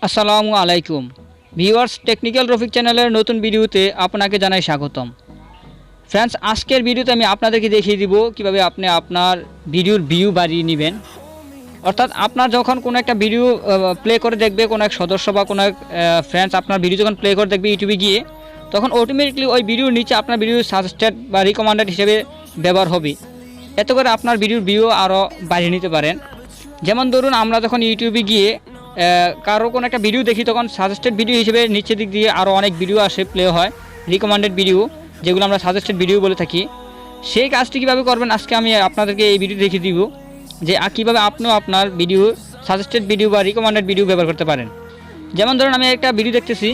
আসসালামু আলাইকুম viewers, technical Rafiq চ্যানেলের নতুন ভিডিওতে আপনাকে জানাই স্বাগতম। ফ্রেন্ডস, আজকের ভিডিওতে আমি আপনাদেরকে দেখিয়ে দিব কিভাবে আপনি আপনার ভিডিওর ভিউ বাড়িয়ে নেবেন। অর্থাৎ আপনার যখন কোনো একটা ভিডিও প্লে করে দেখবে কোনো এক সদস্য বা কোনো এক ফ্রেন্ডস আপনার ভিডিও যখন প্লে করে দেখবে ইউটিউবে গিয়ে, তখন অটোমেটিকলি ওই ভিডিওর নিচে আপনার ভিডিও সাজেস্টেড বা রিকমেন্ডেড হিসেবে ব্যবহার হবে। এতে করে আপনার ভিডিওর ভিউ আরও বাড়িয়ে নিতে পারেন। যেমন ধরুন, আমরা যখন ইউটিউবে গিয়ে কারো কোনো একটা ভিডিও দেখি, তখন সাজেস্টেড ভিডিও হিসেবে নিচের দিক দিয়ে আরও অনেক ভিডিও আসে, প্লে হয় রিকমেন্ডেড ভিডিও, যেগুলো আমরা সাজেস্টেড ভিডিও বলে থাকি। সেই কাজটি কীভাবে করবেন আজকে আমি আপনাদেরকে এই ভিডিও দেখিয়ে দিব, যে কীভাবে আপনিও আপনার ভিডিও সাজেস্টেড ভিডিও বা রিকমেন্ডেড ভিডিও ব্যবহার করতে পারেন। যেমন ধরুন, আমি একটা ভিডিও দেখতেছি,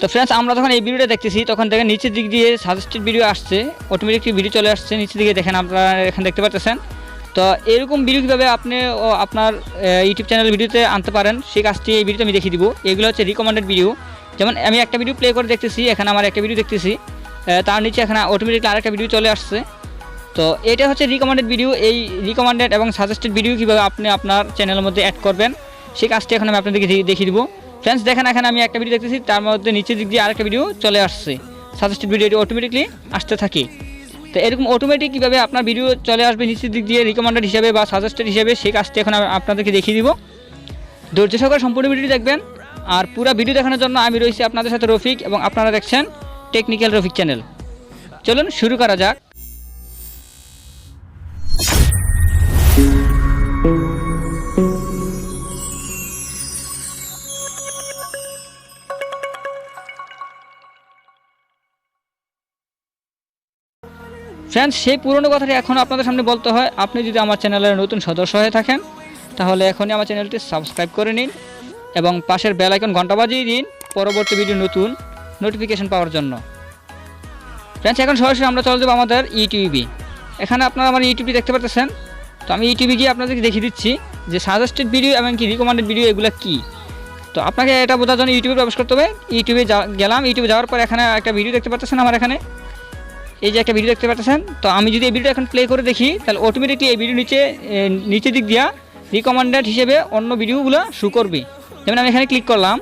তো ফ্রেন্ডস আমরা যখন এই ভিডিওটা দেখতেছি তখন দেখেন নিচের দিক দিয়ে সাজেস্টেড ভিডিও আসছে, অটোমেটিক ভিডিও চলে আসছে নিচের দিকে, দেখেন আপনারা এখানে দেখতে পাচ্ছেন। তো এরকম ভিডিও কীভাবে আপনি আপনার ইউটিউব চ্যানেল ভিডিওতে আনতে পারেন সেই কাজটি এই ভিডিওতে আমি দেখিয়ে দিব। এগুলো হচ্ছে রিকমেন্ডেড ভিডিও। যেমন আমি একটা ভিডিও প্লে করে দেখতেছি, এখানে আমার একটা ভিডিও দেখতেছি, তার নিচে এখানে অটোমেটিকলি আরেকটা ভিডিও চলে আসছে। তো এটা হচ্ছে রিকমেন্ডেড ভিডিও। এই রিকমেন্ডেড এবং সাজেস্টেড ভিডিও কীভাবে আপনি আপনার চ্যানেলের মধ্যে অ্যাড করবেন সেই কাজটি এখন আমি আপনাদেরকে দেখিয়ে দিব। ফ্রেন্ডস দেখেন, এখানে আমি একটা ভিডিও দেখতেছি, তার মধ্যে নিচের দিক দিয়ে আরেকটা ভিডিও চলে আসছে, সাজেস্টেড ভিডিওটি অটোমেটিকলি আসতে থাকে। তো এরকম অটোমেটিক কীভাবে আপনার ভিডিও চলে আসবে নিচের দিক দিয়ে রিকমেন্ডেড হিসেবে বা সাজেস্টেড হিসেবে সেই কাজটি এখন আপনাদেরকে দেখিয়ে দিব। ধৈর্য সহকারে সম্পূর্ণ ভিডিওটি দেখবেন। আর পুরো ভিডিও দেখানোর জন্য আমি রয়েছি আপনাদের সাথে রফিক, এবং আপনারা দেখছেন টেকনিক্যাল রফিক চ্যানেল। চলুন শুরু করা যাক। ফ্রেন্ডস, সেই পুরনো কথাটি এখন আপনাদের সামনে বলতে হয়। আপনি যদি আমার চ্যানেলের নতুন সদস্য হয়ে থাকেন, তাহলে এখনই আমার চ্যানেলটি সাবস্ক্রাইব করে নিন এবং পাশের বেল আইকন ঘন্টা বাজিয়ে দিন পরবর্তী ভিডিও নতুন নোটিফিকেশন পাওয়ার জন্য। ফ্রেন্ডস, এখন সরাসরি আমরা চলে যাবো আমাদের ইউটিউবে। এখানে আপনারা আমার ইউটিউবটি দেখতে পাচ্ছেন। তো আমি ইউটিউবে গিয়ে আপনাদেরকে দেখিয়ে দিচ্ছি যে সাজেস্টেড ভিডিও এবং কি রিকমেন্ডেড ভিডিও এগুলো কী। তো আপনাকে এটা বোঝার জন্য ইউটিউবে প্রবেশ করতে হবে। ইউটিউবে গেলাম, ইউটিউবে যাওয়ার পর এখানে একটা ভিডিও দেখতে পাচ্ছেন, আমার এখানে এই যে একটা ভিডিও দেখতে পাচ্ছেন। তো আমি যদি এই ভিডিওটা এখন প্লে করে দেখি, তাহলে অটোমেটিকলি এই ভিডিও নিচের দিক দিয়া রিকমেন্ডেড হিসেবে অন্য ভিডিওগুলো শো করবে। যেমন আমি এখানে ক্লিক করলাম,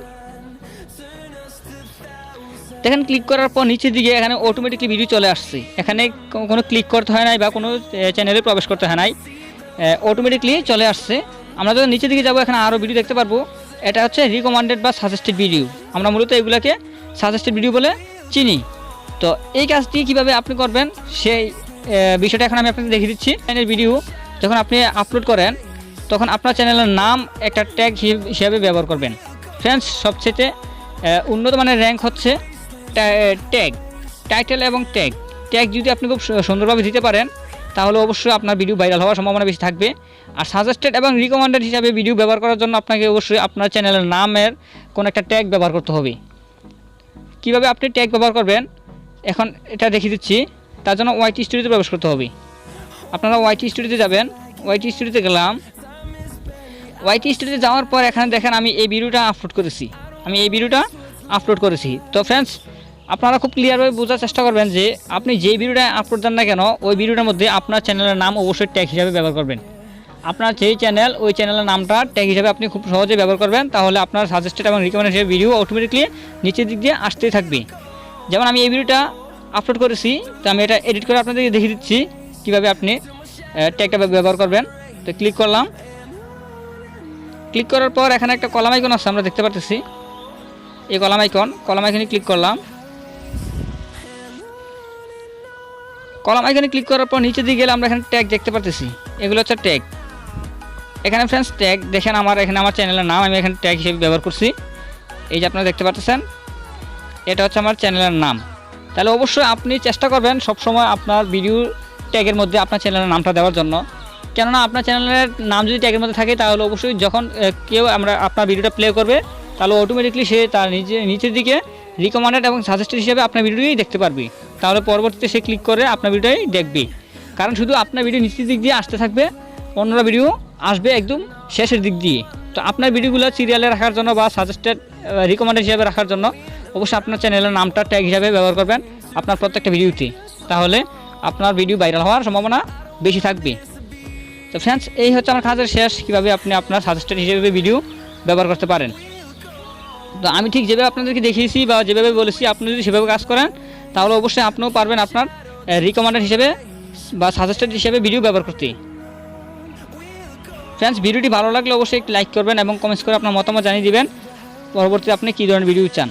দেখেন ক্লিক করার পর নিচের দিকে এখানে অটোমেটিকলি ভিডিও চলে আসছে। এখানে কোনো ক্লিক করতে হয় নাই বা কোনো চ্যানেলে প্রবেশ করতে হয় নাই, অটোমেটিকলি চলে আসছে। আমরা যখন নিচের দিকে যাবো, এখানে আরও ভিডিও দেখতে পারবো। এটা হচ্ছে রিকমেন্ডেড বা সাজেস্টেড ভিডিও। আমরা মূলত এগুলোকে সাজেস্টেড ভিডিও বলে চিনি। তো এই কাজটি কীভাবে আপনি করবেন সেই বিষয়টা এখন আমি আপনাকে দেখিয়ে দিচ্ছি। চ্যানেলের ভিডিও যখন আপনি আপলোড করেন, তখন আপনার চ্যানেলের নাম একটা ট্যাগ হিসেবে ব্যবহার করবেন। ফ্রেন্ডস, সবচেয়ে উন্নত মানের র্যাঙ্ক হচ্ছে ট্যাগ, টাইটেল এবং ট্যাগ যদি আপনি খুব সুন্দরভাবে দিতে পারেন, তাহলে অবশ্যই আপনার ভিডিও ভাইরাল হওয়ার সম্ভাবনা বেশি থাকবে। আর সাজেস্টেড এবং রিকমেন্ডেড হিসাবে ভিডিও ব্যবহার করার জন্য আপনাকে অবশ্যই আপনার চ্যানেলের নামের কোনো একটা ট্যাগ ব্যবহার করতে হবে। কীভাবে আপনি ট্যাগ ব্যবহার করবেন এখন এটা দেখিয়ে দিচ্ছি। তার জন্য ওয়াইটি স্টুডিওতে প্রবেশ করতে হবে। আপনারা ওয়াইটি স্টুডিওতে যাবেন। ওয়াইটি স্টুডিওতে গেলাম। ওয়াইটি স্টুডিওতে যাওয়ার পর এখানে দেখেন আমি এই ভিডিওটা আপলোড করেছি। তো ফ্রেন্ডস, আপনারা খুব ক্লিয়ারভাবে বোঝার চেষ্টা করবেন যে আপনি যেই ভিডিওটা আপলোড দেন না কেন, ওই ভিডিওটার মধ্যে আপনার চ্যানেলের নাম অবশ্যই ট্যাগ হিসাবে ব্যবহার করবেন। আপনার যেই চ্যানেল, ওই চ্যানেলের নামটা ট্যাগ হিসাবে আপনি খুব সহজে ব্যবহার করবেন। তাহলে আপনার সাজেস্টেড এবং রিকমেন্ডেড হিসেবে ভিডিও অটোমেটিকলি নিচের দিক দিয়ে আসতেই থাকবে। যেমন আমি এই ভিডিওটা আপলোড করেছি, তো আমি এটা এডিট করে আপনাদেরকে দেখিয়ে দিচ্ছি কীভাবে আপনি ট্যাগটা ব্যবহার করবেন। তো ক্লিক করলাম। ক্লিক করার পর এখানে একটা কলাম আইকন আছে, আমরা দেখতে পাচ্ছি এই কলাম আইকনে ক্লিক করলাম। কলাম আইকনে ক্লিক করার পর নিচে দিকে গেলে আমরা এখানে ট্যাগ দেখতে পাচ্ছি। এগুলো হচ্ছে ট্যাগ। এখানে ফ্রেন্ডস ট্যাগ দেখেন, এখানে আমার চ্যানেলের নাম আমি এখানে ট্যাগ হিসেবে ব্যবহার করছি। এই যে আপনারা দেখতে পাচ্ছেন, এটা হচ্ছে আমার চ্যানেলের নাম। তাহলে অবশ্যই আপনি চেষ্টা করবেন সবসময় আপনার ভিডিও ট্যাগের মধ্যে আপনার চ্যানেলের নামটা দেওয়ার জন্য। কেননা আপনার চ্যানেলের নাম যদি ট্যাগের মধ্যে থাকে, তাহলে অবশ্যই যখন কেউ আপনার ভিডিওটা প্লে করবে, তাহলে অটোমেটিকলি সে তার নিচের দিকে রিকমেন্ডেড এবং সাজেস্টেড হিসেবে আপনার ভিডিওই দেখতে পারবে। তাহলে পরবর্তীতে সে ক্লিক করে আপনার ভিডিওই দেখবে। কারণ শুধু আপনার ভিডিও নিচের দিক দিয়ে আসতে থাকবে, অন্যরা ভিডিও আসবে একদম শেষের দিক দিয়ে। তো আপনার ভিডিওগুলো সিরিয়ালে রাখার জন্য বা সাজেস্টেড রিকমেন্ডেড হিসাবে রাখার জন্য অবশ্যই আপনার চ্যানেলের নামটা ট্যাগ হিসাবে ব্যবহার করবেন আপনার প্রত্যেকটা ভিডিওতে। তাহলে আপনার ভিডিও ভাইরাল হওয়ার সম্ভাবনা বেশি থাকবে। তো ফ্রেন্ডস, এই হচ্ছে আমার কাজের শেষ, কীভাবে আপনি আপনার সাজেস্টেড হিসেবে ভিডিও ব্যবহার করতে পারেন। তো আমি ঠিক যেভাবে আপনাদেরকে দেখিয়েছি বা যেভাবে বলেছি, আপনি যদি সেভাবে কাজ করেন তাহলে অবশ্যই আপনিও পারবেন আপনার রিকমেন্ডেড হিসেবে বা সাজেস্টেড হিসেবে ভিডিও ব্যবহার করতে। ফ্রেন্ডস, ভিডিওটি ভালো লাগলে অবশ্যই একটি লাইক করবেন এবং কমেন্টস করে আপনার মতামত জানিয়ে দিবেন পরবর্তীতে আপনি কী ধরনের ভিডিও চান।